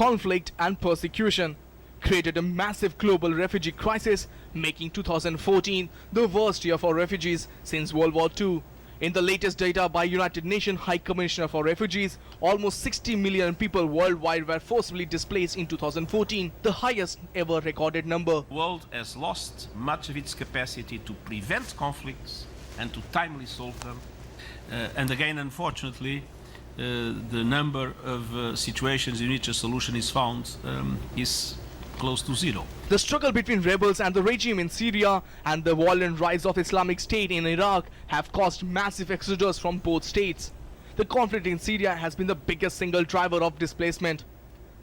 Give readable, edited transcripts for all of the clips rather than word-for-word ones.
conflict and persecution created a massive global refugee crisis, making 2014 the worst year for refugees since World War II. In the latest data by United Nations High Commissioner for Refugees, almost 60 million people worldwide were forcibly displaced in 2014, the highest ever recorded number. The world has lost much of its capacity to prevent conflicts and to timely solve them. And again, unfortunately, the number of situations in which a solution is found is close to zero. The struggle between rebels and the regime in Syria and the violent rise of Islamic State in Iraq have caused massive exodus from both states. The conflict in Syria has been the biggest single driver of displacement.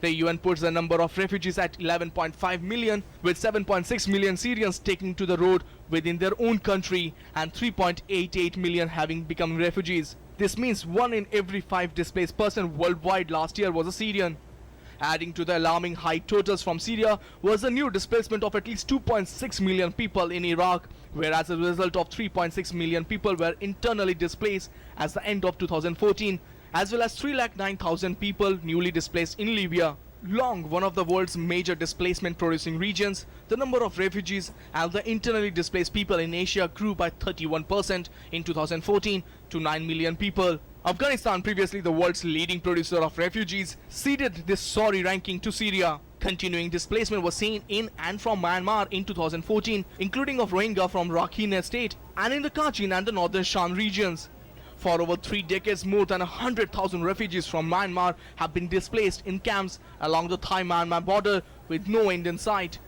The UN puts the number of refugees at 11.5 million, with 7.6 million Syrians taking to the road within their own country and 3.88 million having become refugees. This means 1 in every 5 displaced person worldwide last year was a Syrian. Adding to the alarming high totals from Syria was a new displacement of at least 2.6 million people in Iraq, whereas as a result of 3.6 million people were internally displaced at the end of 2014, as well as 309,000 people newly displaced in Libya. Long one of the world's major displacement producing regions, the number of refugees and the internally displaced people in Asia grew by 31% in 2014 to 9 million people. Afghanistan, previously the world's leading producer of refugees, ceded this sorry ranking to Syria. Continuing displacement was seen in and from Myanmar in 2014, including of Rohingya from Rakhine state and in the Kachin and the northern Shan regions. For over 3 decades, more than 100,000 refugees from Myanmar have been displaced in camps along the Thai-Myanmar border with no end in sight.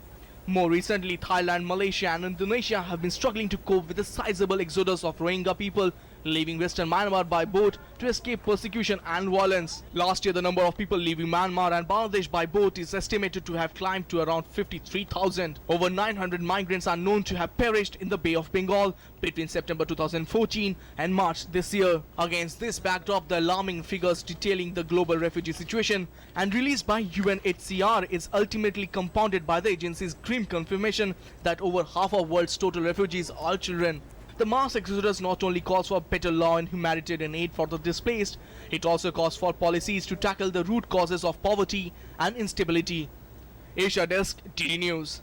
More recently, Thailand, Malaysia and Indonesia have been struggling to cope with a sizable exodus of Rohingya people leaving Western Myanmar by boat to escape persecution and violence. Last year, the number of people leaving Myanmar and Bangladesh by boat is estimated to have climbed to around 53,000. Over 900 migrants are known to have perished in the Bay of Bengal between September 2014 and March this year. Against this backdrop, the alarming figures detailing the global refugee situation and released by UNHCR is ultimately compounded by the agency's grim confirmation that over half of world's total refugees are children. The mass exodus not only calls for better law and humanitarian aid for the displaced, it also calls for policies to tackle the root causes of poverty and instability. Asia Desk, DD News.